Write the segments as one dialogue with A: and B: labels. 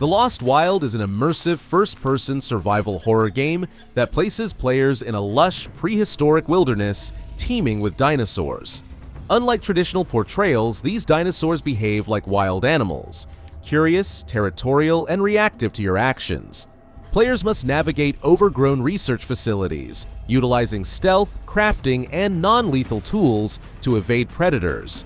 A: The Lost Wild is an immersive first-person survival horror game that places players in a lush, prehistoric wilderness teeming with dinosaurs. Unlike traditional portrayals, these dinosaurs behave like wild animals, curious, territorial, and reactive to your actions. Players must navigate overgrown research facilities, utilizing stealth, crafting, and non-lethal tools to evade predators.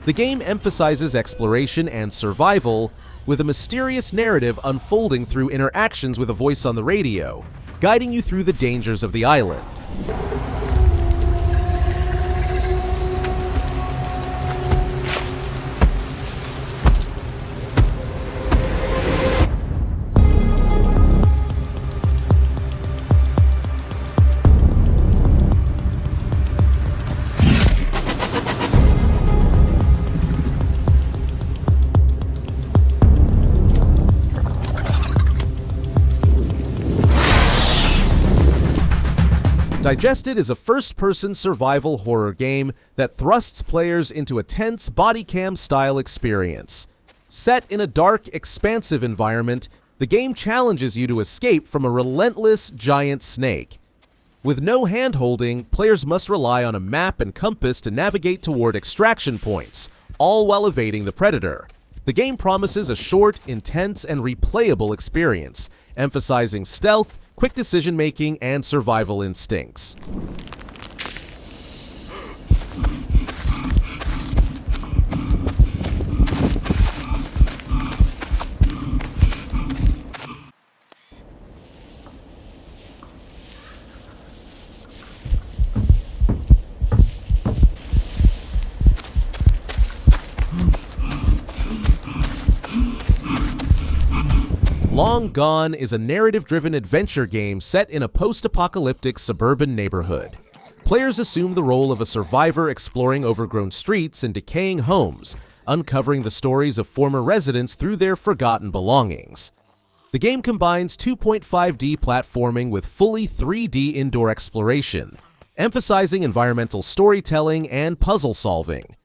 A: The game emphasizes exploration and survival, with a mysterious narrative unfolding through interactions with a voice on the radio, guiding you through the dangers of the island. Digested is a first-person survival horror game that thrusts players into a tense body cam-style experience. Set in a dark, expansive environment, the game challenges you to escape from a relentless giant snake. With no hand-holding, players must rely on a map and compass to navigate toward extraction points, all while evading the predator. The game promises a short, intense, and replayable experience, emphasizing stealth, quick decision-making, and survival instincts. Long Gone is a narrative-driven adventure game set in a post-apocalyptic suburban neighborhood. Players assume the role of a survivor exploring overgrown streets and decaying homes, uncovering the stories of former residents through their forgotten belongings. The game combines 2.5D platforming with fully 3D indoor exploration, emphasizing environmental storytelling and puzzle solving.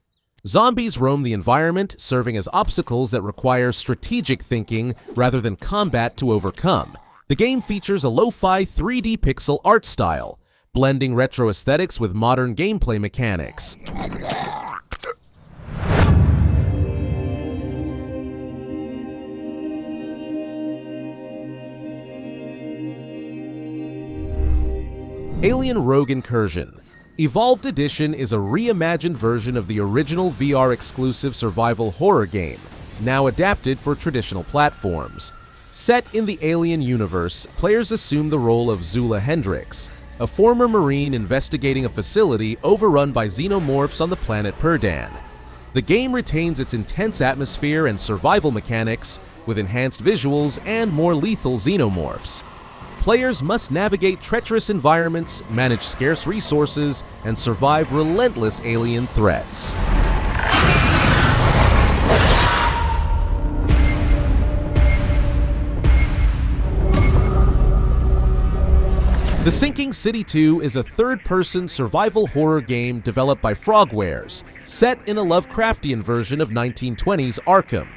A: Zombies roam the environment, serving as obstacles that require strategic thinking rather than combat to overcome. The game features a lo-fi 3D pixel art style, blending retro aesthetics with modern gameplay mechanics. Alien Rogue Incursion. Evolved Edition is a reimagined version of the original VR-exclusive survival horror game, now adapted for traditional platforms. Set in the Alien universe, players assume the role of Zula Hendrix, a former Marine investigating a facility overrun by xenomorphs on the planet Perdan. The game retains its intense atmosphere and survival mechanics, with enhanced visuals and more lethal xenomorphs. Players must navigate treacherous environments, manage scarce resources, and survive relentless alien threats. The Sinking City 2 is a third-person survival horror game developed by Frogwares, set in a Lovecraftian version of 1920s Arkham.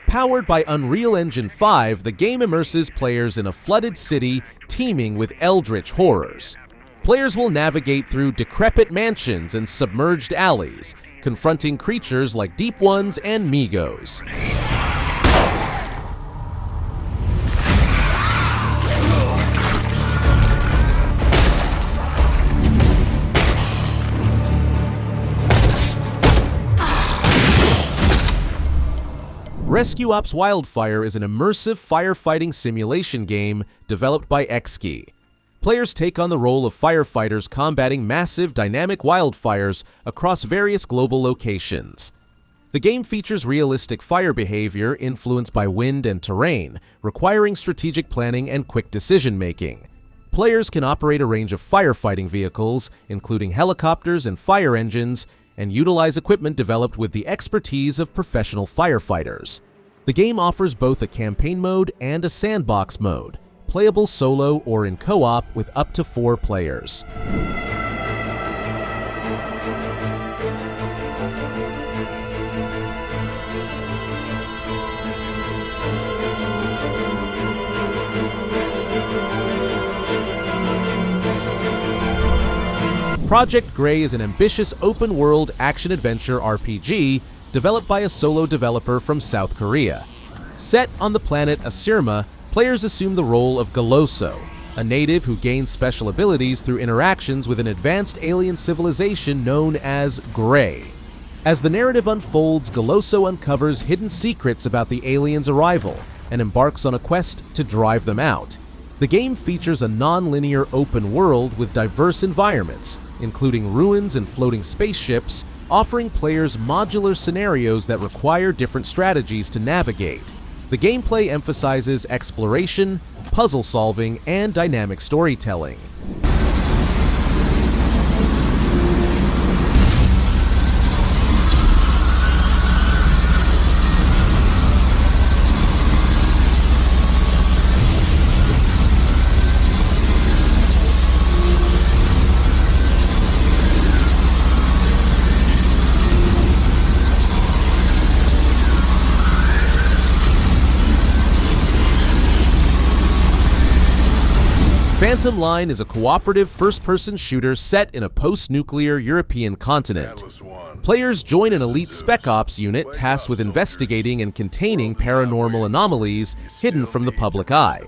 A: Powered by Unreal Engine 5, the game immerses players in a flooded city teeming with eldritch horrors. Players will navigate through decrepit mansions and submerged alleys, confronting creatures like Deep Ones and Migos. Rescue Ops Wildfire is an immersive firefighting simulation game developed by XB1. Players take on the role of firefighters combating massive dynamic wildfires across various global locations. The game features realistic fire behavior influenced by wind and terrain, requiring strategic planning and quick decision-making. Players can operate a range of firefighting vehicles, including helicopters and fire engines, and utilize equipment developed with the expertise of professional firefighters. The game offers both a campaign mode and a sandbox mode, playable solo or in co-op with up to 4 players. Project Gray is an ambitious open-world action-adventure RPG developed by a solo developer from South Korea. Set on the planet Asirma, players assume the role of Galoso, a native who gains special abilities through interactions with an advanced alien civilization known as Gray. As the narrative unfolds, Galoso uncovers hidden secrets about the aliens' arrival and embarks on a quest to drive them out. The game features a non-linear open world with diverse environments, including ruins and floating spaceships, offering players modular scenarios that require different strategies to navigate. The gameplay emphasizes exploration, puzzle solving, and dynamic storytelling. Phantom Line is a cooperative first-person shooter set in a post-nuclear European continent. Players join an elite Spec Ops unit tasked with investigating and containing paranormal anomalies hidden from the public eye.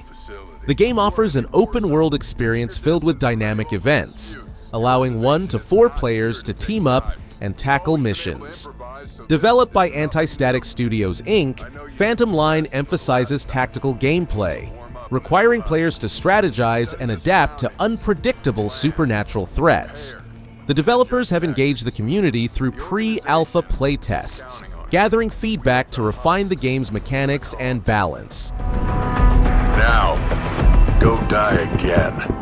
A: The game offers an open-world experience filled with dynamic events, allowing 1 to 4 players to team up and tackle missions. Developed by Anti-Static Studios Inc., Phantom Line emphasizes tactical gameplay, requiring players to strategize and adapt to unpredictable supernatural threats. The developers have engaged the community through pre-alpha playtests, gathering feedback to refine the game's mechanics and balance.
B: Now, go die again.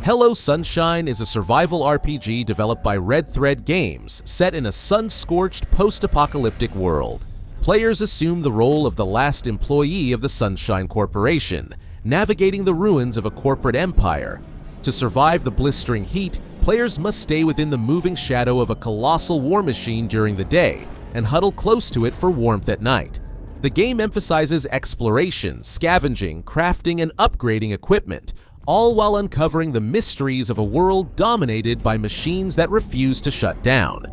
A: Hello Sunshine is a survival RPG developed by Red Thread Games, set in a sun-scorched post-apocalyptic world. Players assume the role of the last employee of the Sunshine Corporation, navigating the ruins of a corporate empire. To survive the blistering heat, players must stay within the moving shadow of a colossal war machine during the day, and huddle close to it for warmth at night. The game emphasizes exploration, scavenging, crafting, and upgrading equipment, all while uncovering the mysteries of a world dominated by machines that refuse to shut down.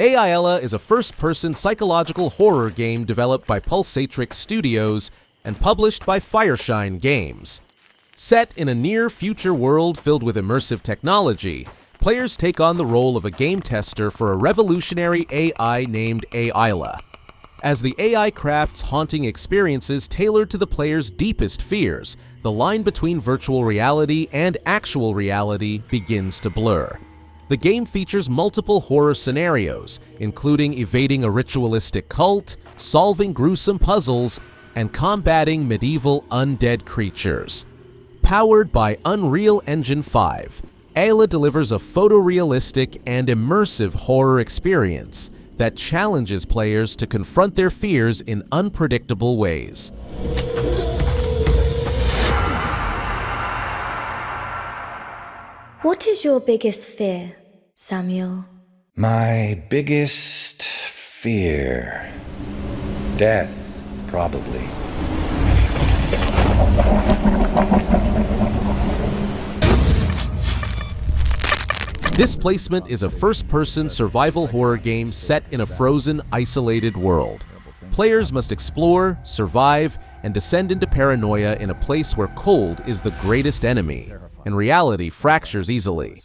A: A.I.L.A. is a first-person psychological horror game developed by Pulsatrix Studios and published by Fireshine Games. Set in a near-future world filled with immersive technology, players take on the role of a game tester for a revolutionary AI named A.I.L.A. As the AI crafts haunting experiences tailored to the player's deepest fears, the line between virtual reality and actual reality begins to blur. The game features multiple horror scenarios, including evading a ritualistic cult, solving gruesome puzzles, and combating medieval undead creatures. Powered by Unreal Engine 5, A.I.L.A. delivers a photorealistic and immersive horror experience that challenges players to confront their fears in unpredictable ways.
C: What is your biggest fear, Samuel?
D: My biggest fear? Death, probably.
A: Displacement is a first-person survival horror game set in a frozen, isolated world. Players must explore, survive, and descend into paranoia in a place where cold is the greatest enemy, and reality fractures easily.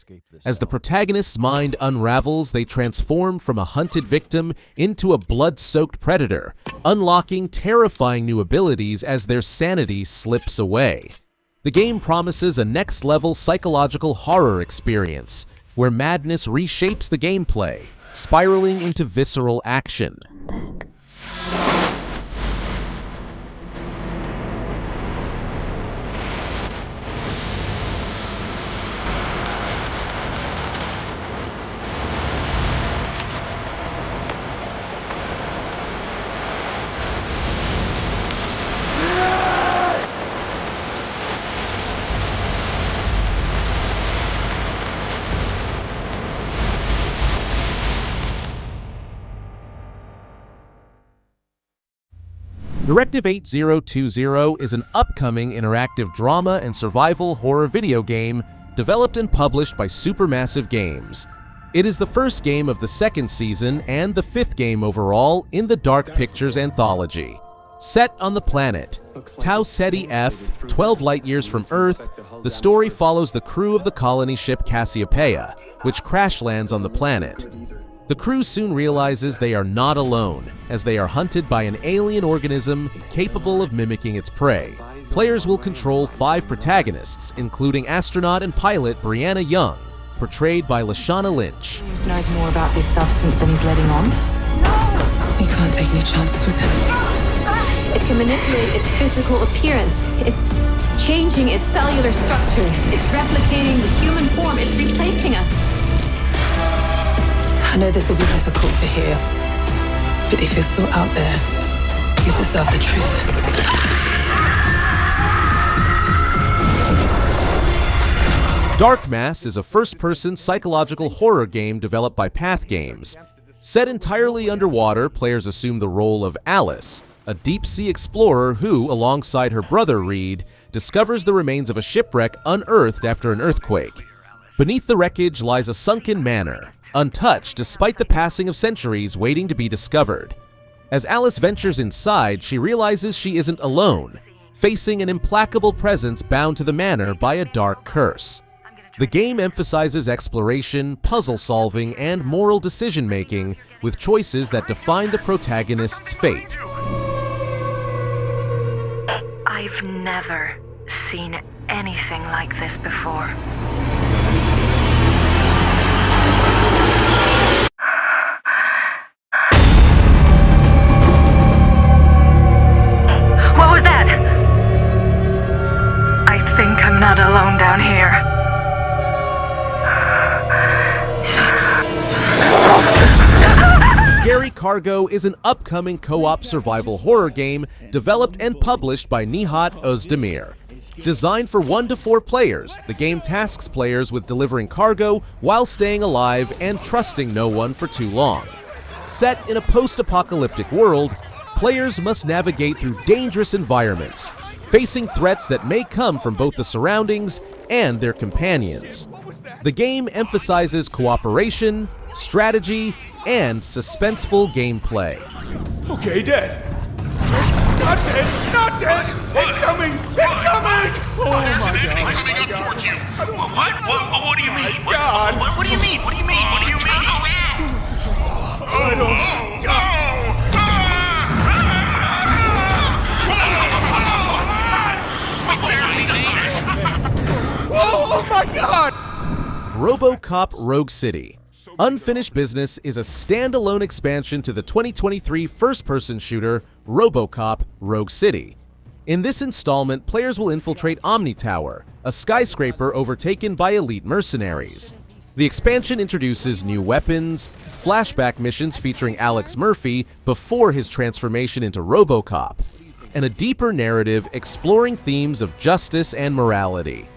A: As the protagonist's mind unravels, they transform from a hunted victim into a blood-soaked predator, unlocking terrifying new abilities as their sanity slips away. The game promises a next-level psychological horror experience, where madness reshapes the gameplay, spiraling into visceral action. Directive 8020 is an upcoming interactive drama and survival horror video game developed and published by Supermassive Games. It is the first game of the second season and the fifth game overall in the Dark Pictures anthology. Set on the planet Tau Ceti F, 12 light-years from Earth, the story follows the crew of the colony ship Cassiopeia, which crash lands on the planet. The crew soon realizes they are not alone, as they are hunted by an alien organism capable of mimicking its prey. Players will control 5 protagonists, including astronaut and pilot Brianna Young, portrayed by Lashana Lynch.
E: James knows more about this substance than he's letting on. We can't take any chances with him.
F: It can manipulate its physical appearance. It's changing its cellular structure. It's replicating the human form. It's replacing us.
E: I know this will be difficult to hear, but if you're still out there, you deserve the truth.
A: Dark Mass is a first-person psychological horror game developed by Path Games. Set entirely underwater, players assume the role of Alice, a deep-sea explorer who, alongside her brother Reed, discovers the remains of a shipwreck unearthed after an earthquake. Beneath the wreckage lies a sunken manor, untouched despite the passing of centuries waiting to be discovered. As Alice ventures inside, she realizes she isn't alone, facing an implacable presence bound to the manor by a dark curse. The game emphasizes exploration, puzzle solving, and moral decision-making, with choices that define the protagonist's fate.
G: I've never seen anything like this before. What was that? I think I'm not alone down here.
A: Scary Cargo is an upcoming co-op survival horror game developed and published by Nihat Özdemir. Designed for 1 to 4 players, the game tasks players with delivering cargo while staying alive and trusting no one for too long. Set in a post-apocalyptic world, players must navigate through dangerous environments, facing threats that may come from both the surroundings and their companions. The game emphasizes cooperation, strategy, and suspenseful gameplay.
H: Okay, dead. Not dead! Not dead! It's coming! It's coming! Oh my God!
I: Coming up towards you. What do you mean?
H: God!
I: What do you mean? What do you mean? What do you mean?
H: I don't... Oh my God!
A: RoboCop Rogue City. Unfinished Business is a standalone expansion to the 2023 first-person shooter RoboCop Rogue City. In this installment, players will infiltrate Omni Tower, a skyscraper overtaken by elite mercenaries. The expansion introduces new weapons, flashback missions featuring Alex Murphy before his transformation into RoboCop, and a deeper narrative exploring themes of justice and morality.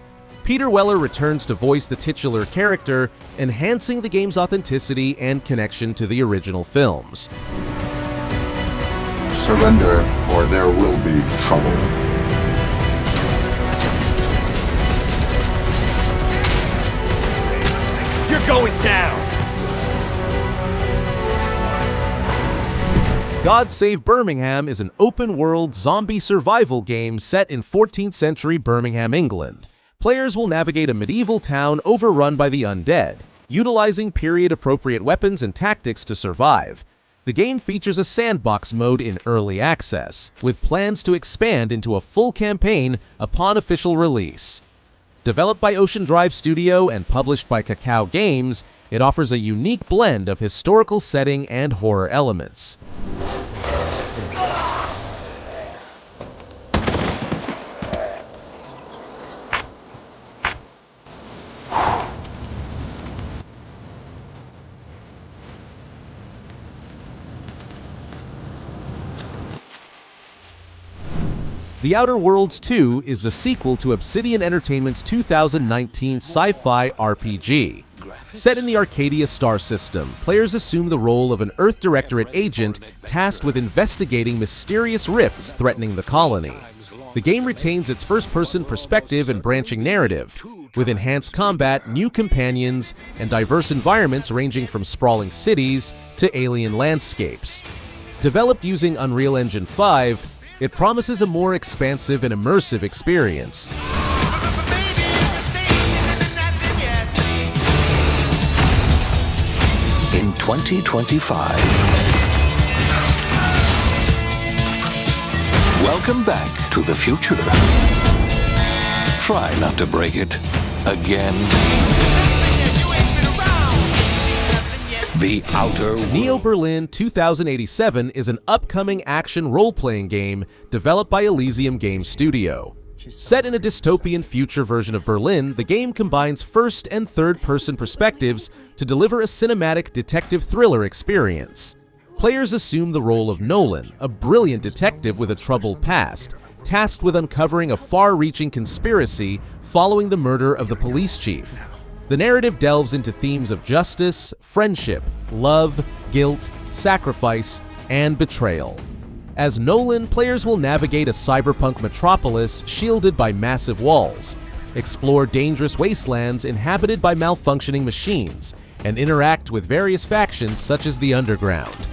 A: Peter Weller returns to voice the titular character, enhancing the game's authenticity and connection to the original films.
B: Surrender, or there will be trouble.
H: You're going down!
A: God Save Birmingham is an open-world zombie survival game set in 14th century Birmingham, England. Players will navigate a medieval town overrun by the undead, utilizing period-appropriate weapons and tactics to survive. The game features a sandbox mode in early access, with plans to expand into a full campaign upon official release. Developed by Ocean Drive Studio and published by Cacao Games, it offers a unique blend of historical setting and horror elements. The Outer Worlds 2 is the sequel to Obsidian Entertainment's 2019 sci-fi RPG. Set in the Arcadia star system, players assume the role of an Earth Directorate agent tasked with investigating mysterious rifts threatening the colony. The game retains its first-person perspective and branching narrative, with enhanced combat, new companions, and diverse environments ranging from sprawling cities to alien landscapes. Developed using Unreal Engine 5, it promises a more expansive and immersive experience.
D: In 2025. Welcome back to the future. Try not to break it again. The Outer Worlds.
A: Neo Berlin 2087 is an upcoming action role-playing game developed by Elysium Game Studio. Set in a dystopian future version of Berlin, the game combines first and third-person perspectives to deliver a cinematic detective thriller experience. Players assume the role of Nolan, a brilliant detective with a troubled past, tasked with uncovering a far-reaching conspiracy following the murder of the police chief. The narrative delves into themes of justice, friendship, love, guilt, sacrifice, and betrayal. As Nolan, players will navigate a cyberpunk metropolis shielded by massive walls, explore dangerous wastelands inhabited by malfunctioning machines, and interact with various factions such as the Underground.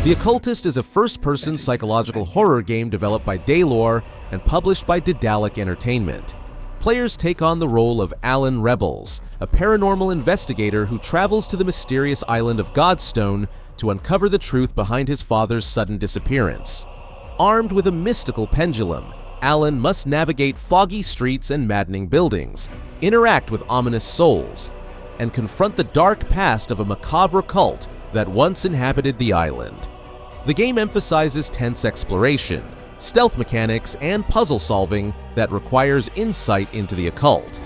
A: The Occultist is a first-person psychological horror game developed by Daylor and published by Daedalic Entertainment. Players take on the role of Alan Rebels, a paranormal investigator who travels to the mysterious island of Godstone to uncover the truth behind his father's sudden disappearance. Armed with a mystical pendulum, Alan must navigate foggy streets and maddening buildings, interact with ominous souls, and confront the dark past of a macabre cult that once inhabited the island. The game emphasizes tense exploration, stealth mechanics, and puzzle solving that requires insight into the occult.